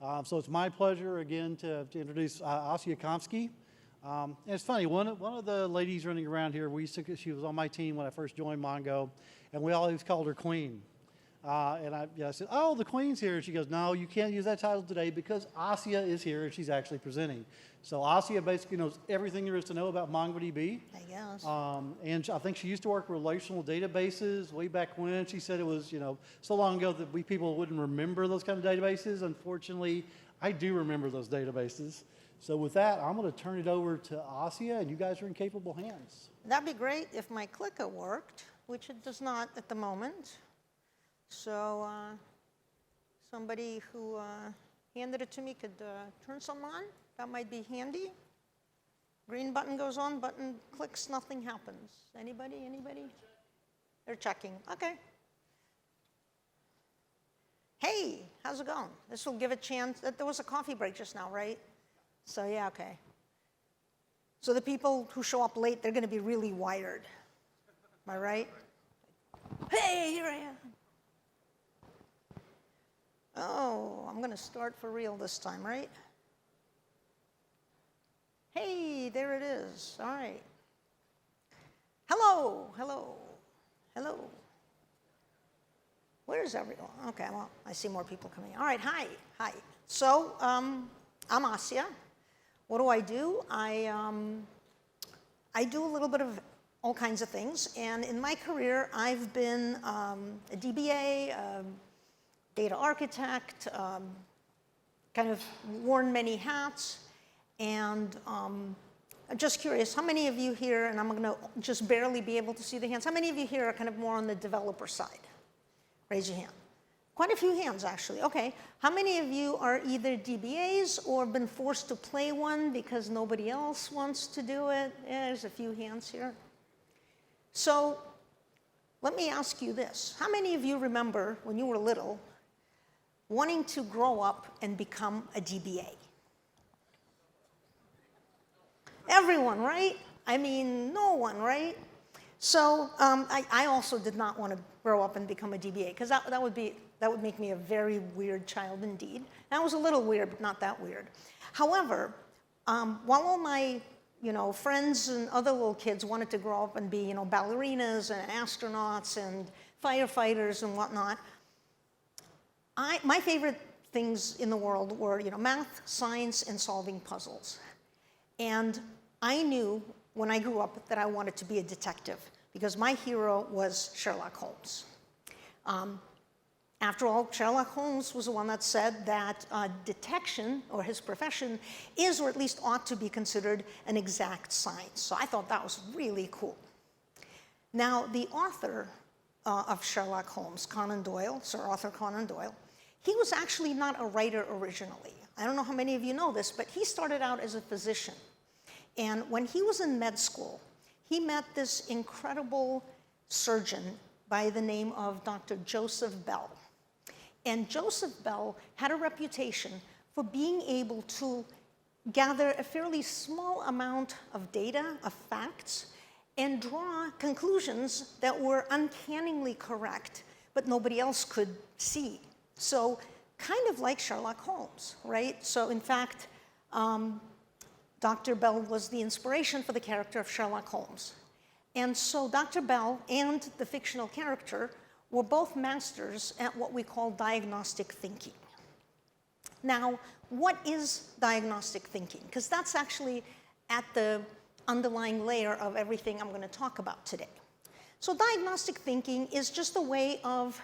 So it's my pleasure again to introduce Asya Kamsky. And it's funny, one of the ladies running around here, she was on my team when I first joined Mongo, and we always called her Queen. And I said, oh, the Queen's here. And she goes, no, you can't use that title today because Asya is here and she's actually presenting. So Asya basically knows everything there is to know about MongoDB. I guess. And I think she used to work with relational databases way back when. She said it was, so long ago that people wouldn't remember those kind of databases. Unfortunately, I do remember those databases. So with that, I'm going to turn it over to Asya, and you guys are in capable hands. That'd be great if my clicker worked, which it does not at the moment. So somebody who handed it to me could turn some on. That might be handy. Green button goes on, button clicks, nothing happens. Anybody? They're checking. Okay. Hey, how's it going? This will give a chance. There was a coffee break just now, right? So yeah, okay. So the people who show up late, they're going to be really wired. Am I right? Hey, here I am. Oh, I'm going to start for real this time, right? Hey, there it is. All right. Hello, hello, hello. Where's everyone? Okay, well, I see more people coming. All right, hi. So I'm Asya. What do? I do a little bit of all kinds of things, and in my career, I've been a DBA, data architect, kind of worn many hats, and I'm just curious, how many of you here, and I'm going to just barely be able to see the hands, how many of you here are kind of more on the developer side? Raise your hand. Quite a few hands, actually. Okay. How many of you are either DBAs or been forced to play one because nobody else wants to do it? Yeah, there's a few hands here. So let me ask you this. How many of you remember when you were little wanting to grow up and become a DBA? Everyone, right? I mean, no one, right? So I also did not want to grow up and become a DBA because that would make me a very weird child indeed. And I was a little weird, but not that weird. However, while all my friends and other little kids wanted to grow up and be ballerinas and astronauts and firefighters and whatnot, my favorite things in the world were math, science, and solving puzzles. And I knew when I grew up that I wanted to be a detective because my hero was Sherlock Holmes. After all, Sherlock Holmes was the one that said that detection, or his profession, is or at least ought to be considered an exact science. So I thought that was really cool. Now, the author of Sherlock Holmes, Conan Doyle, Sir Arthur Conan Doyle, he was actually not a writer originally. I don't know how many of you know this, but he started out as a physician. And when he was in med school, he met this incredible surgeon by the name of Dr. Joseph Bell. And Joseph Bell had a reputation for being able to gather a fairly small amount of data, of facts, and draw conclusions that were uncannily correct, but nobody else could see. So kind of like Sherlock Holmes, right? So in fact, Dr. Bell was the inspiration for the character of Sherlock Holmes. And so Dr. Bell and the fictional character were both masters at what we call diagnostic thinking. Now, what is diagnostic thinking? Because that's actually at the underlying layer of everything I'm going to talk about today. So diagnostic thinking is just a way of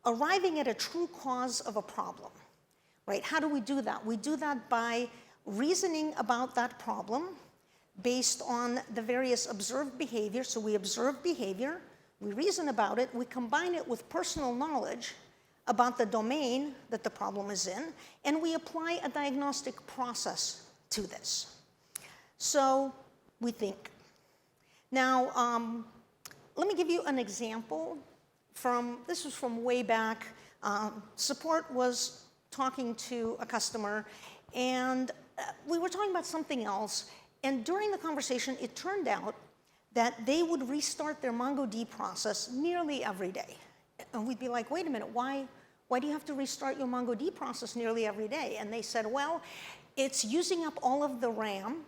arriving at a true cause of a problem, right? How do we do that? We do that by reasoning about that problem based on the various observed behavior. So we observe behavior, we reason about it, we combine it with personal knowledge about the domain that the problem is in, and we apply a diagnostic process to this. So we think. Now, let me give you an example this was from way back. Support was talking to a customer, and we were talking about something else, and during the conversation, it turned out that they would restart their MongoDB process nearly every day. And we'd be like, wait a minute, why why do you have to restart your MongoDB process nearly every day? And they said, well, it's using up all of the RAM,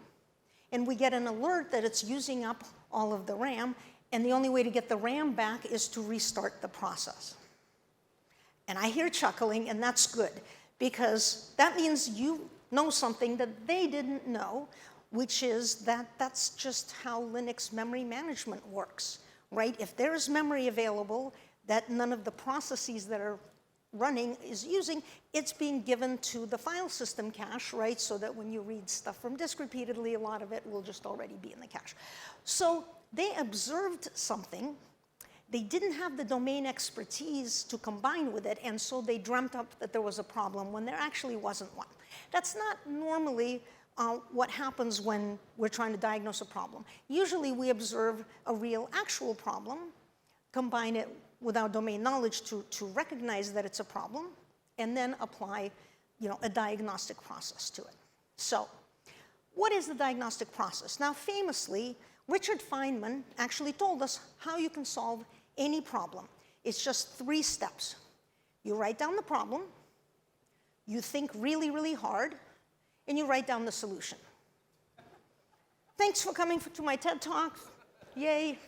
and we get an alert that it's using up all of the RAM, and the only way to get the RAM back is to restart the process. And I hear chuckling, and that's good, because that means you know something that they didn't know, which is that that's just how Linux memory management works, right? If there's memory available that none of the processes that are running is using, it's being given to the file system cache, right? So that when you read stuff from disk repeatedly, a lot of it will just already be in the cache. So they observed something. They didn't have the domain expertise to combine with it, and so they dreamt up that there was a problem when there actually wasn't one. That's not normally what happens when we're trying to diagnose a problem. Usually we observe a real actual problem, combine it with our domain knowledge to recognize that it's a problem, and then apply a diagnostic process to it. So what is the diagnostic process? Now famously, Richard Feynman actually told us how you can solve any problem. It's just 3 steps. You write down the problem, you think really, really hard, and you write down the solution. Thanks for coming to my TED Talk. Yay.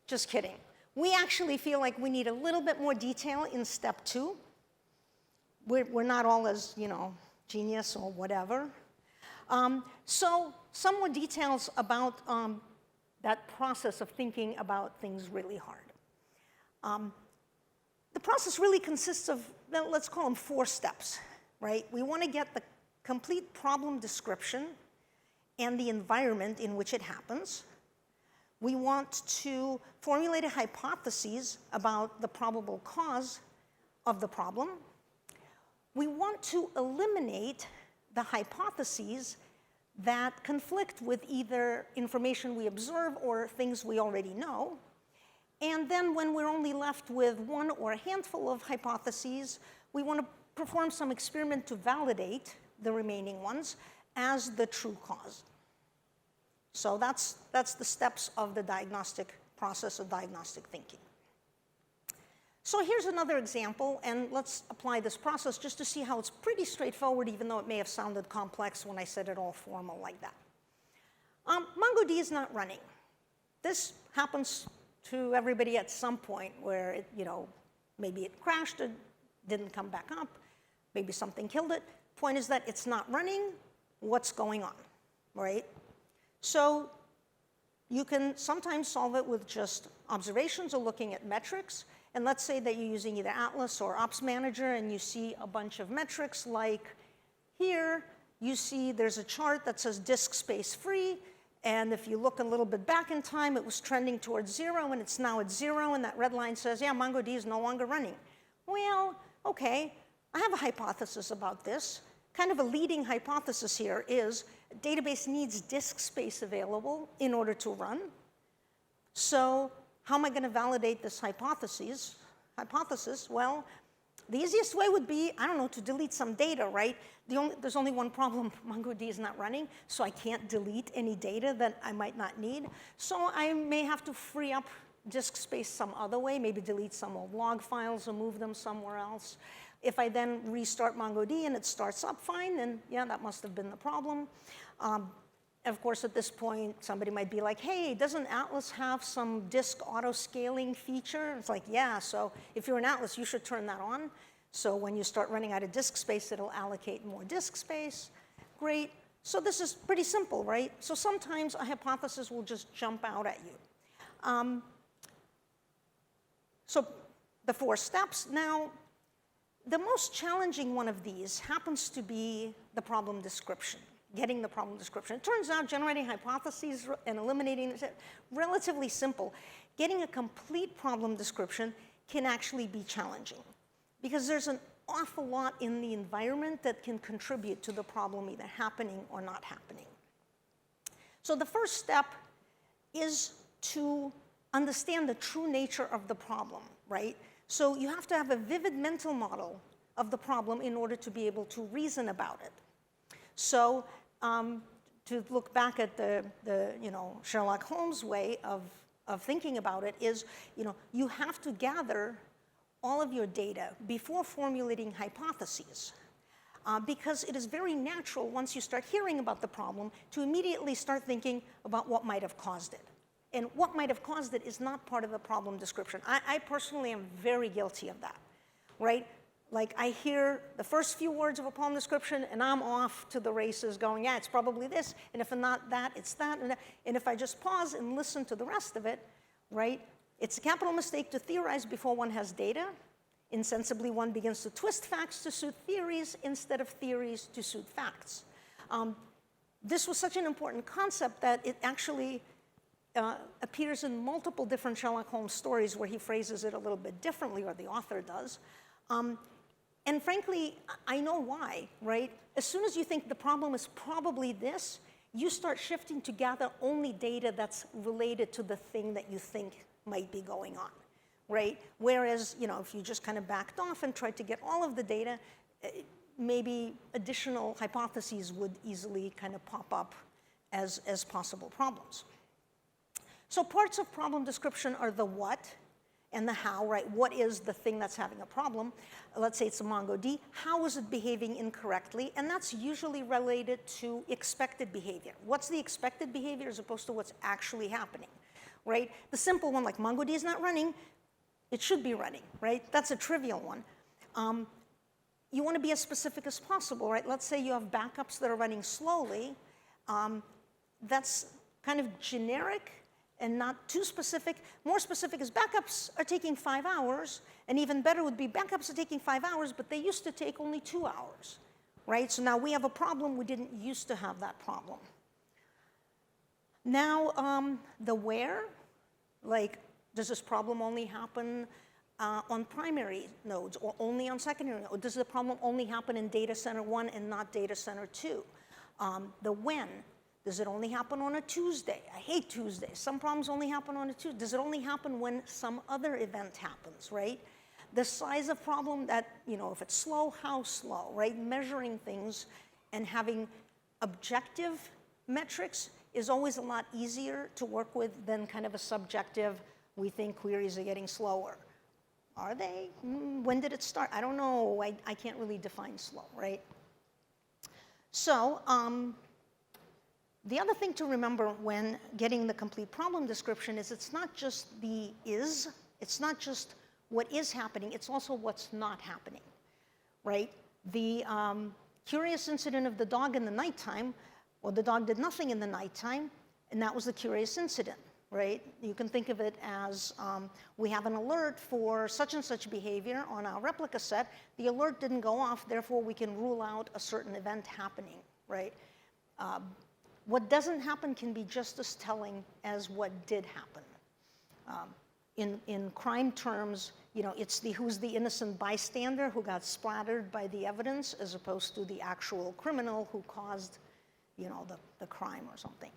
Just kidding. We actually feel like we need a little bit more detail in step 2. We're not all as, genius or whatever. So some more details about that process of thinking about things really hard. The process really consists of, let's call them 4 steps, right? We want to get the complete problem description and the environment in which it happens. We want to formulate a hypothesis about the probable cause of the problem. We want to eliminate the hypotheses that conflict with either information we observe or things we already know. And then when we're only left with 1 or a handful of hypotheses, we want to perform some experiment to validate the remaining ones as the true cause. So that's the steps of the diagnostic process of diagnostic thinking. So here's another example, and let's apply this process just to see how it's pretty straightforward, even though it may have sounded complex when I said it all formal like that. MongoDB is not running. This happens to everybody at some point where it, maybe it crashed, it didn't come back up, maybe something killed it. Point is that it's not running. What's going on, right? So you can sometimes solve it with just observations or looking at metrics. And let's say that you're using either Atlas or Ops Manager and you see a bunch of metrics like here, you see there's a chart that says disk space free. And if you look a little bit back in time, it was trending towards 0 and it's now at 0. And that red line says, yeah, MongoDB is no longer running. Well, okay, I have a hypothesis about this. Kind of a leading hypothesis here is a database needs disk space available in order to run. So how am I going to validate this hypothesis? Well, the easiest way would be, I don't know, to delete some data, right? There's only one problem. MongoDB is not running, so I can't delete any data that I might not need. So I may have to free up disk space some other way, maybe delete some old log files or move them somewhere else. If I then restart MongoDB and it starts up fine, then yeah, that must have been the problem. Of course, at this point, somebody might be like, hey, doesn't Atlas have some disk auto-scaling feature? It's like, yeah, so if you're in Atlas, you should turn that on. So when you start running out of disk space, it'll allocate more disk space. Great. So this is pretty simple, right? So sometimes a hypothesis will just jump out at you. So the 4 steps. Now, the most challenging one of these happens to be the problem description, getting the problem description. It turns out generating hypotheses and eliminating is relatively simple. Getting a complete problem description can actually be challenging because there's an awful lot in the environment that can contribute to the problem either happening or not happening. So the first step is to understand the true nature of the problem, right? So you have to have a vivid mental model of the problem in order to be able to reason about it. So to look back at the Sherlock Holmes way of thinking about it is, you have to gather all of your data before formulating hypotheses. Because it is very natural, once you start hearing about the problem, to immediately start thinking about what might have caused it. And what might have caused it is not part of the problem description. I personally am very guilty of that, right? Like, I hear the first few words of a problem description, and I'm off to the races going, yeah, it's probably this, and if not that, it's that. And if I just pause and listen to the rest of it, right, it's a capital mistake to theorize before one has data. Insensibly, one begins to twist facts to suit theories instead of theories to suit facts. This was such an important concept that it actually appears in multiple different Sherlock Holmes stories where he phrases it a little bit differently, or the author does. And frankly, I know why, right? As soon as you think the problem is probably this, you start shifting to gather only data that's related to the thing that you think might be going on. Right? Whereas, if you just kind of backed off and tried to get all of the data, maybe additional hypotheses would easily kind of pop up as possible problems. So parts of problem description are the what and the how, right? What is the thing that's having a problem? Let's say it's a MongoDB. How is it behaving incorrectly? And that's usually related to expected behavior. What's the expected behavior as opposed to what's actually happening, right? The simple one, like MongoDB is not running, it should be running, right? That's a trivial one. You want to be as specific as possible, right? Let's say you have backups that are running slowly. That's kind of generic and not too specific. More specific is backups are taking 5 hours, and even better would be backups are taking 5 hours, but they used to take only 2 hours, right? So now we have a problem. We didn't used to have that problem. Now, the where, like, does this problem only happen on primary nodes or only on secondary nodes? Does the problem only happen in data center 1 and not data center 2? The when, does it only happen on a Tuesday? I hate Tuesdays. Some problems only happen on a Tuesday. Does it only happen when some other event happens, right? The size of problem that, if it's slow, how slow, right? Measuring things and having objective metrics is always a lot easier to work with than kind of a subjective, we think queries are getting slower. Are they? When did it start? I don't know. I can't really define slow, right? So the other thing to remember when getting the complete problem description is it's not just it's not just what is happening, it's also what's not happening, right? The curious incident of the dog in the nighttime, well, the dog did nothing in the nighttime, and that was the curious incident. Right? You can think of it as we have an alert for such and such behavior on our replica set. The alert didn't go off, therefore we can rule out a certain event happening, right? What doesn't happen can be just as telling as what did happen. In crime terms, it's who's the innocent bystander who got splattered by the evidence as opposed to the actual criminal who caused, the crime or something.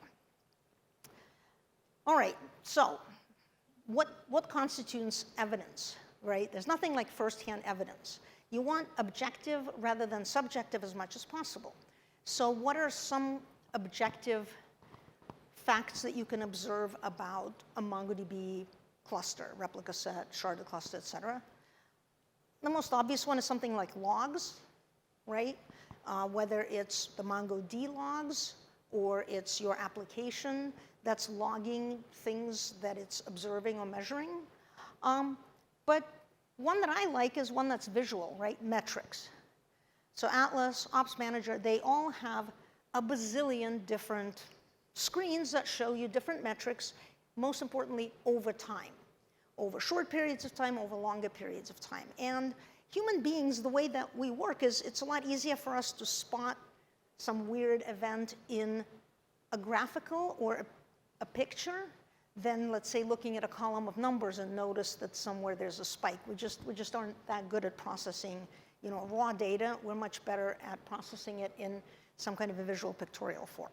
All right, so what constitutes evidence, right? There's nothing like firsthand evidence. You want objective rather than subjective as much as possible. So what are some objective facts that you can observe about a MongoDB cluster, replica set, sharded cluster, et cetera? The most obvious one is something like logs, right? Whether it's the MongoDB logs or it's your application that's logging things that it's observing or measuring. But one that I like is one that's visual, right? Metrics. So Atlas, Ops Manager, they all have a bazillion different screens that show you different metrics, most importantly, over time. Over short periods of time, over longer periods of time. And human beings, the way that we work is it's a lot easier for us to spot some weird event in a graphical or a picture than, let's say, looking at a column of numbers and notice that somewhere there's a spike. We just aren't that good at processing, raw data. We're much better at processing it in some kind of a visual pictorial form.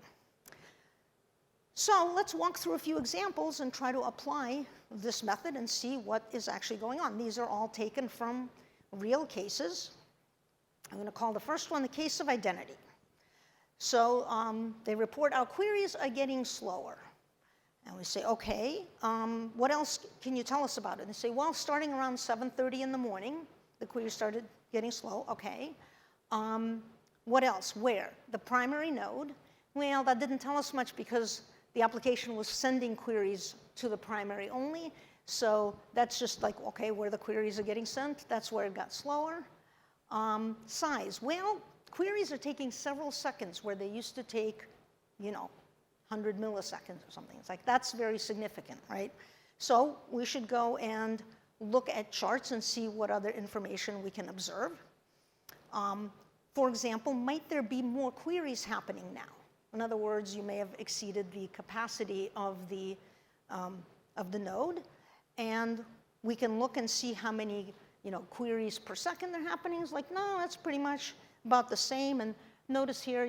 So let's walk through a few examples and try to apply this method and see what is actually going on. These are all taken from real cases. I'm going to call the first one the case of identity. So they report our queries are getting slower. And we say, okay, what else can you tell us about it? And they say, well, starting around 7:30 in the morning, the query started getting slow. Okay. What else? Where? The primary node. Well, that didn't tell us much because the application was sending queries to the primary only. So that's just like, okay, where the queries are getting sent, that's where it got slower. Size. Well, queries are taking several seconds where they used to take, 100 milliseconds or something. It's like, that's very significant, right? So we should go and look at charts and see what other information we can observe. For example, might there be more queries happening now? In other words, you may have exceeded the capacity of the node, and we can look and see how many queries per second are happening. It's like, no, that's pretty much about the same. And notice here,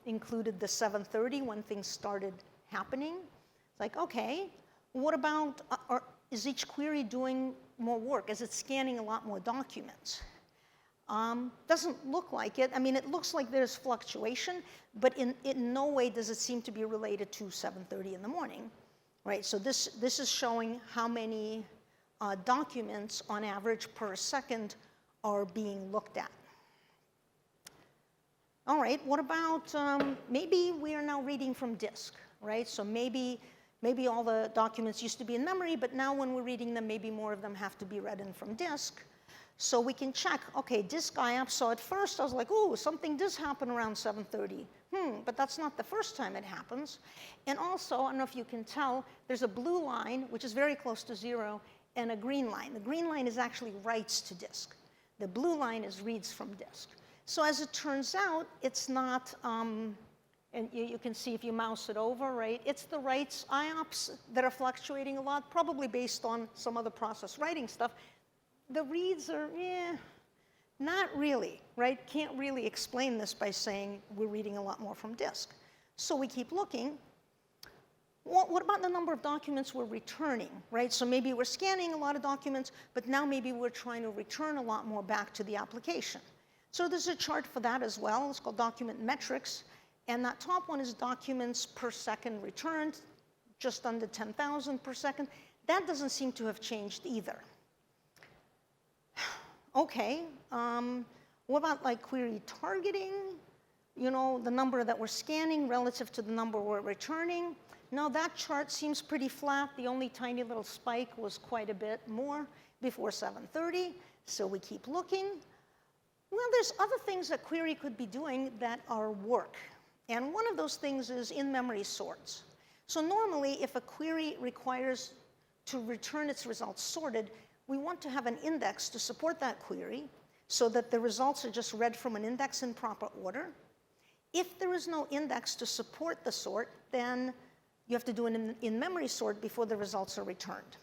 included the 7:30 when things started happening. It's like, okay, what about, is each query doing more work? Is it scanning a lot more documents? Doesn't look like it. I mean, it looks like there's fluctuation, but in no way does it seem to be related to 7:30 in the morning, right? So this is showing how many documents on average per second are being looked at. All right, what about, maybe we are now reading from disk, right? So maybe all the documents used to be in memory, but now when we're reading them, maybe more of them have to be read in from disk. So we can check, okay, disk IOP. So at first I was like, oh, something does happen around 7:30. But that's not the first time it happens. And also, I don't know if you can tell, there's a blue line, which is very close to 0, and a green line. The green line is actually writes to disk. The blue line is reads from disk. So as it turns out, it's not, and you can see if you mouse it over, right? It's the writes IOPS that are fluctuating a lot, probably based on some other process writing stuff. The reads are, not really, right? Can't really explain this by saying we're reading a lot more from disk. So we keep looking. What about the number of documents we're returning, right? So maybe we're scanning a lot of documents, but now maybe we're trying to return a lot more back to the application. So there's a chart for that as well. It's called document metrics. And that top one is documents per second returned, just under 10,000 per second. That doesn't seem to have changed either. Okay, what about like query targeting? The number that we're scanning relative to the number we're returning. No, that chart seems pretty flat. The only tiny little spike was quite a bit more before 7:30, so we keep looking. Well, there's other things that query could be doing that are work. And one of those things is in-memory sorts. So normally, if a query requires to return its results sorted, we want to have an index to support that query so that the results are just read from an index in proper order. If there is no index to support the sort, then you have to do an in-memory sort before the results are returned.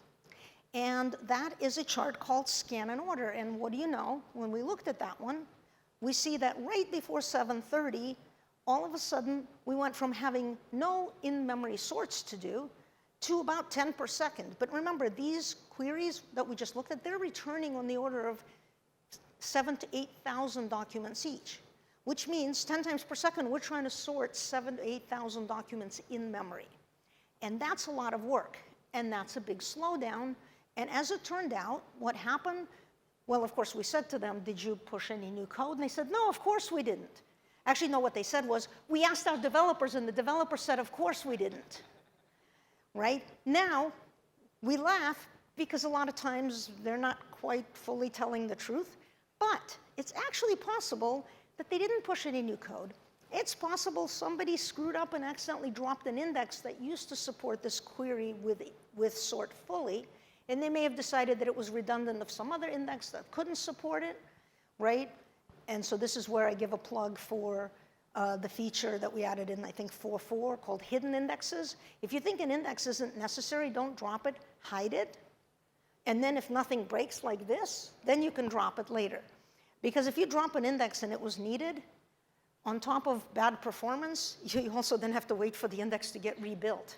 And that is a chart called scan and order. And what do you know? When we looked at that one, we see that right before 7:30, all of a sudden, we went from having no in-memory sorts to do to about 10 per second. But remember, these queries that we just looked at, they're returning on the order of 7,000 to 8,000 documents each, which means 10 times per second, we're trying to sort 7,000 to 8,000 documents in memory. And that's a lot of work, and that's a big slowdown. And as it turned out, what happened? Well, of course, we said to them, did you push any new code? And they said, no, of course we didn't. Actually, no, what they said was, we asked our developers, and the developers said, of course we didn't. Right? Now, we laugh because a lot of times they're not quite fully telling the truth, but it's actually possible that they didn't push any new code. It's possible somebody screwed up and accidentally dropped an index that used to support this query with sort fully, and they may have decided that it was redundant of some other index that couldn't support it, right? And so this is where I give a plug for the feature that we added in, I think, 4.4 called hidden indexes. If you think an index isn't necessary, don't drop it, hide it. And then if nothing breaks like this, then you can drop it later. Because if you drop an index and it was needed, on top of bad performance, you also then have to wait for the index to get rebuilt.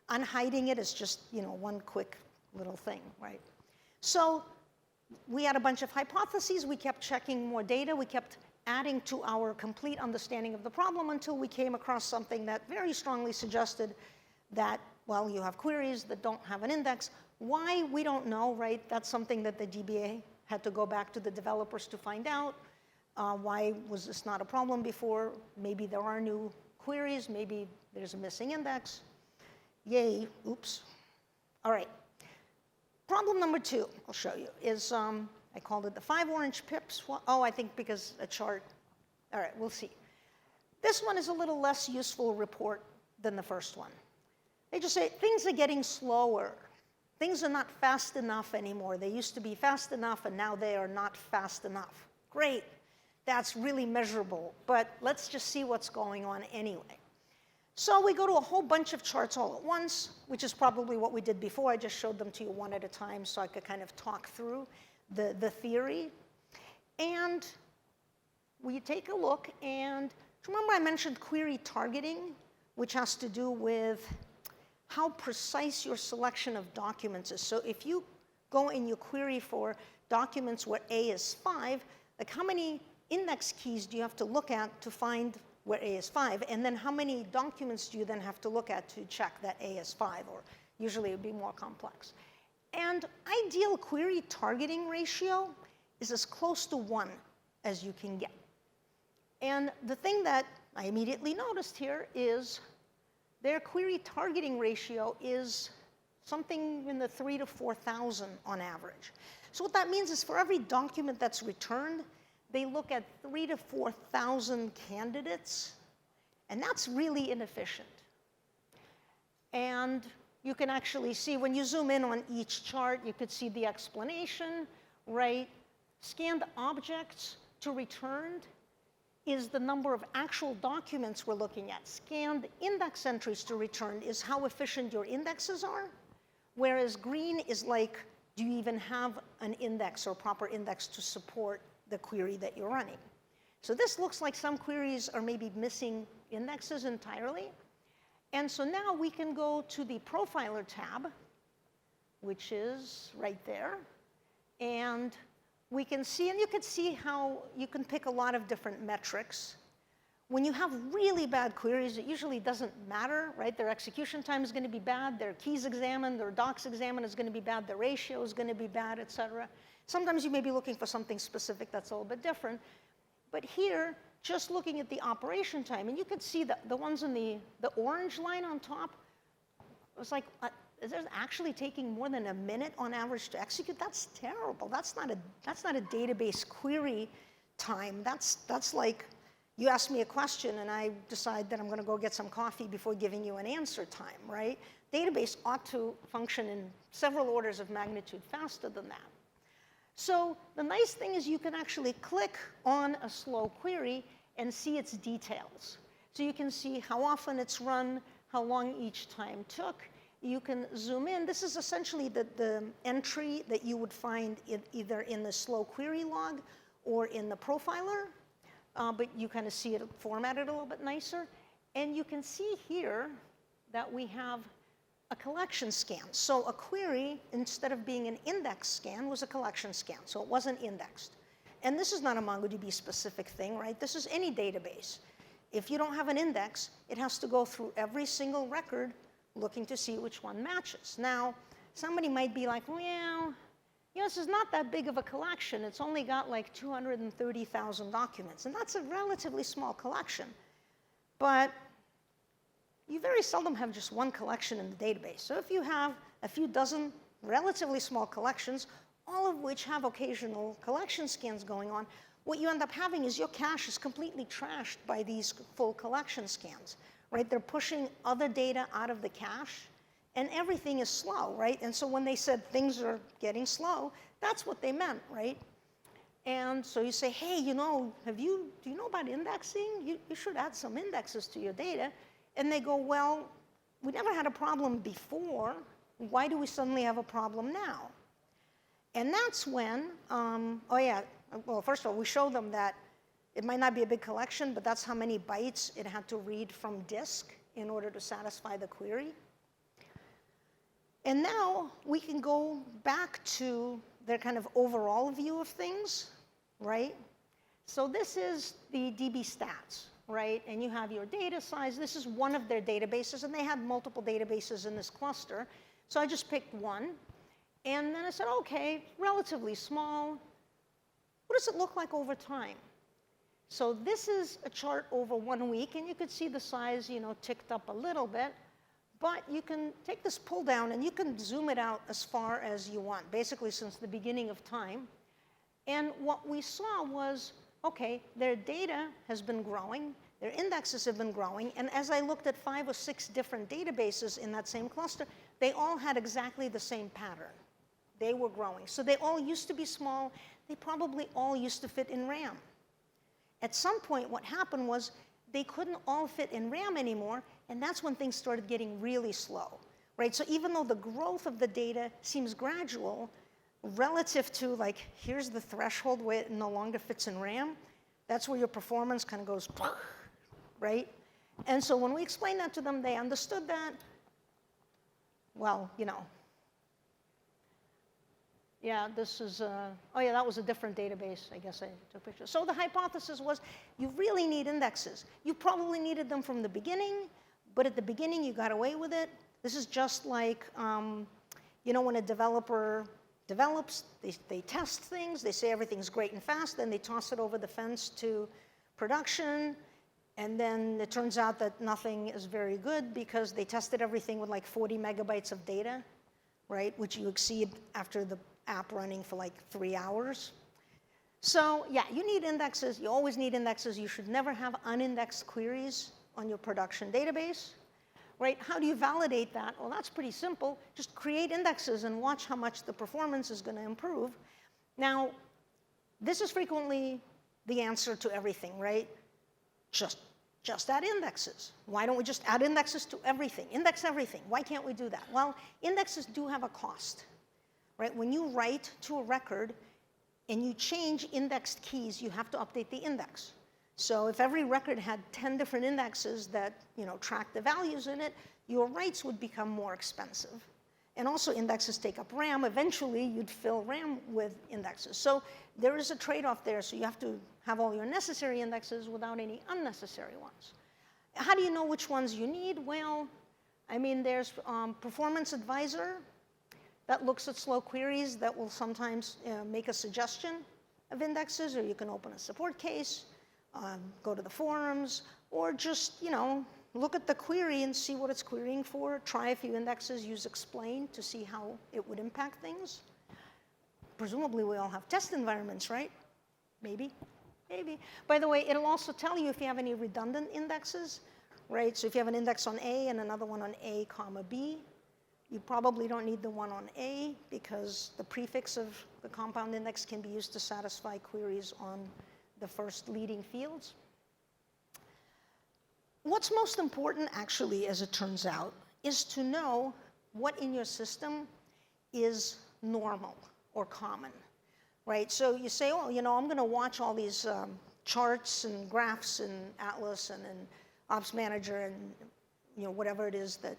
Unhiding it is just, one quick little thing, right? So we had a bunch of hypotheses. We kept checking more data. We kept adding to our complete understanding of the problem until we came across something that very strongly suggested that well, you have queries that don't have an index. Why, we don't know, right? That's something that the DBA had to go back to the developers to find out. Why was this not a problem before? Maybe there are new queries. Maybe there's a missing index. Yay, oops. All right. Problem number 2, I'll show you, is I called it the 5 orange pips. Oh, I think because a chart. All right, we'll see. This one is a little less useful report than the first one. They just say things are getting slower. Things are not fast enough anymore. They used to be fast enough, and now they are not fast enough. Great. That's really measurable. But let's just see what's going on anyway. So we go to a whole bunch of charts all at once, which is probably what we did before. I just showed them to you one at a time so I could kind of talk through the theory. And we take a look, and remember I mentioned query targeting, which has to do with how precise your selection of documents is. So if you go in your query for documents where A is 5, like how many index keys do you have to look at to find where A is 5? And then how many documents do you then have to look at to check that A is 5? Or usually it would be more complex. And ideal query targeting ratio is as close to 1 as you can get. And the thing that I immediately noticed here is their query targeting ratio is something in the 3,000 to 4,000 on average. So what that means is for every document that's returned, they look at 3,000 to 4,000 candidates, and that's really inefficient. And you can actually see, when you zoom in on each chart, you could see the explanation, right? Scanned objects to returned is the number of actual documents we're looking at. Scanned index entries to return is how efficient your indexes are, whereas green is like, do you even have an index or proper index to support the query that you're running? So this looks like some queries are maybe missing indexes entirely. And so now we can go to the Profiler tab, which is right there. And we can see, and you can see how you can pick a lot of different metrics. When you have really bad queries, it usually doesn't matter, right? Their execution time is going to be bad, their keys examined, their docs examined is going to be bad, their ratio is going to be bad, et cetera. Sometimes you may be looking for something specific that's a little bit different. But here, just looking at the operation time, and you could see the ones in the orange line on top, it was like, is it actually taking more than a minute on average to execute? That's terrible. That's not a database query time. That's like you ask me a question and I decide that I'm going to go get some coffee before giving you an answer time, right? Database ought to function in several orders of magnitude faster than that. So the nice thing is you can actually click on a slow query and see its details. So you can see how often it's run, how long each time took. You can zoom in. This is essentially the entry that you would find either in the slow query log or in the profiler, but you kind of see it formatted a little bit nicer. And you can see here that we have a collection scan. So a query, instead of being an index scan, was a collection scan. So it wasn't indexed. And this is not a MongoDB specific thing, right? This is any database. If you don't have an index, it has to go through every single record looking to see which one matches. Now, somebody might be like, well, this is not that big of a collection. It's only got like 230,000 documents. And that's a relatively small collection. But you very seldom have just one collection in the database. So if you have a few dozen relatively small collections, all of which have occasional collection scans going on, what you end up having is your cache is completely trashed by these full collection scans, right? They're pushing other data out of the cache, and everything is slow, right? And so when they said things are getting slow, that's what they meant, right? And so you say, hey, do you know about indexing? You should add some indexes to your data. And they go, well, we never had a problem before. Why do we suddenly have a problem now? And that's when, well, first of all, we show them that it might not be a big collection, but that's how many bytes it had to read from disk in order to satisfy the query. And now we can go back to their kind of overall view of things, right? So this is the DB stats. right? And you have your data size. This is one of their databases, and they had multiple databases in this cluster. So I just picked one. And then I said, okay, relatively small. What does it look like over time? So this is a chart over 1 week, and you could see the size, ticked up a little bit. But you can take this pull down, and you can zoom it out as far as you want, basically since the beginning of time. And what we saw was, okay, their data has been growing, their indexes have been growing, and as I looked at 5 or 6 different databases in that same cluster, they all had exactly the same pattern. They were growing. So they all used to be small. They probably all used to fit in RAM. At some point, what happened was they couldn't all fit in RAM anymore, and that's when things started getting really slow, right? So even though the growth of the data seems gradual, relative to, like, here's the threshold where it no longer fits in RAM, that's where your performance kind of goes, right? And so when we explained that to them, they understood that. Well, yeah, this is, oh yeah, that was a different database. I guess I took pictures. So the hypothesis was you really need indexes. You probably needed them from the beginning, but at the beginning you got away with it. This is just like, when a developer develops, they test things, they say everything's great and fast, then they toss it over the fence to production, and then it turns out that nothing is very good because they tested everything with like 40 megabytes of data, right, which you exceed after the app running for like 3 hours. So yeah, you need indexes. You always need indexes. You should never have unindexed queries on your production database, right? How do you validate that? Well, that's pretty simple. Just create indexes and watch how much the performance is going to improve. Now, this is frequently the answer to everything, right? Just add indexes. Why don't we just add indexes to everything? Index everything. Why can't we do that? Well, indexes do have a cost. Right? When you write to a record and you change indexed keys, you have to update the index. So if every record had 10 different indexes that track the values in it, your writes would become more expensive. And also indexes take up RAM. Eventually, you'd fill RAM with indexes. So there is a trade-off there. So you have to have all your necessary indexes without any unnecessary ones. How do you know which ones you need? Well, there's Performance Advisor that looks at slow queries that will sometimes make a suggestion of indexes, or you can open a support case, go to the forums, or just look at the query and see what it's querying for. Try a few indexes, use explain to see how it would impact things. Presumably we all have test environments, right? Maybe. By the way, it'll also tell you if you have any redundant indexes, right? So if you have an index on A and another one on A, B, you probably don't need the one on A because the prefix of the compound index can be used to satisfy queries on the first leading fields. What's most important, actually, as it turns out, is to know what in your system is normal or common, right? So you say, oh, I'm going to watch all these charts and graphs in Atlas and in Ops Manager and whatever it is that,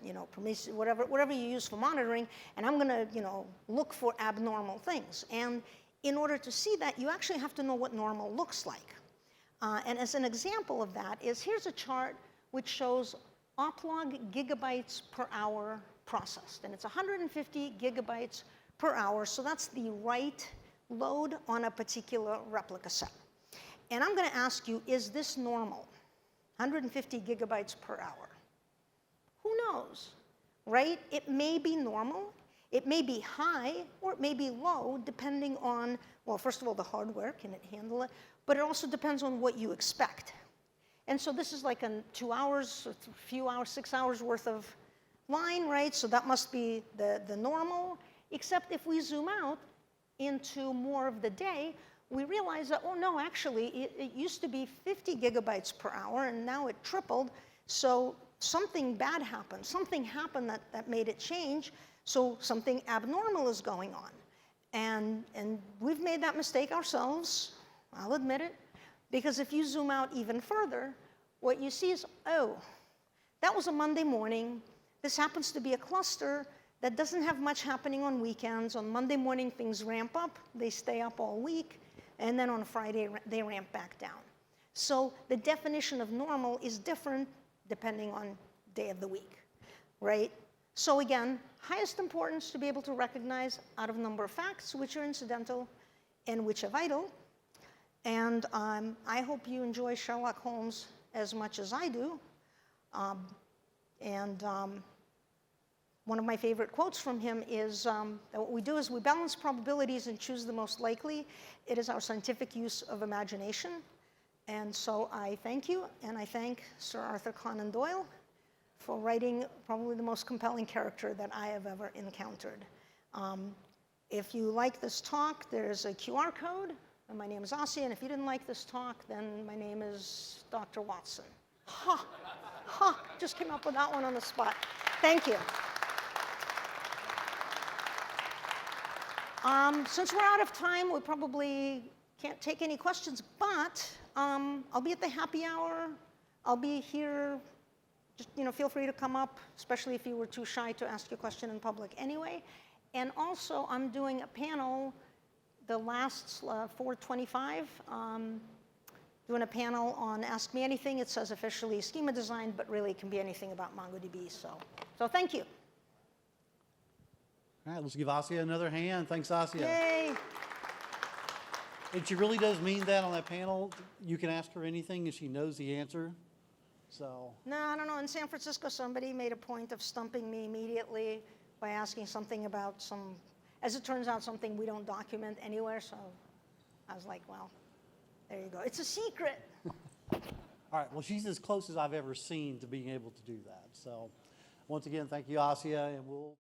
whatever you use for monitoring, and I'm going to, look for abnormal things. And in order to see that, you actually have to know what normal looks like. And as an example of that is, here's a chart which shows oplog gigabytes per hour processed. And it's 150 gigabytes per hour, so that's the write load on a particular replica set. And I'm going to ask you, is this normal? 150 gigabytes per hour. Who knows, right? It may be normal, it may be high, or it may be low, depending on, well, first of all, the hardware, can it handle it? But it also depends on what you expect. And so this is like 2 hours, a few hours, 6 hours worth of line, right? So that must be the normal, except if we zoom out into more of the day, we realize that, oh no, actually, it used to be 50 gigabytes per hour, and now it tripled. So something bad happened. Something happened that made it change. So something abnormal is going on. And we've made that mistake ourselves, I'll admit it, because if you zoom out even further, what you see is, oh, that was a Monday morning. This happens to be a cluster that doesn't have much happening on weekends. On Monday morning, things ramp up. They stay up all week. And then on Friday, they ramp back down. So the definition of normal is different depending on day of the week, right? So again, highest importance to be able to recognize out of number of facts which are incidental and which are vital. And I hope you enjoy Sherlock Holmes as much as I do. One of my favorite quotes from him is that what we do is we balance probabilities and choose the most likely. It is our scientific use of imagination. And so I thank you, and I thank Sir Arthur Conan Doyle for writing probably the most compelling character that I have ever encountered. If you like this talk, there's a QR code, and my name is Asya, and if you didn't like this talk, then my name is Dr. Watson. Ha! Ha! Just came up with that one on the spot. Thank you. Since we're out of time, we probably can't take any questions, but I'll be at the happy hour. I'll be here. Just, feel free to come up, especially if you were too shy to ask your question in public anyway. And also, I'm doing a panel, the last 4:25, doing a panel on Ask Me Anything. It says officially schema design, but really it can be anything about MongoDB. So thank you. All right, let's give Asya another hand. Thanks, Asya. Yay. And she really does mean that on that panel. You can ask her anything and she knows the answer. So. No, I don't know. In San Francisco, somebody made a point of stumping me immediately by asking something about as it turns out, something we don't document anywhere. So I was like, well, there you go. It's a secret. All right, well, she's as close as I've ever seen to being able to do that. So once again, thank you, Asya, and we'll.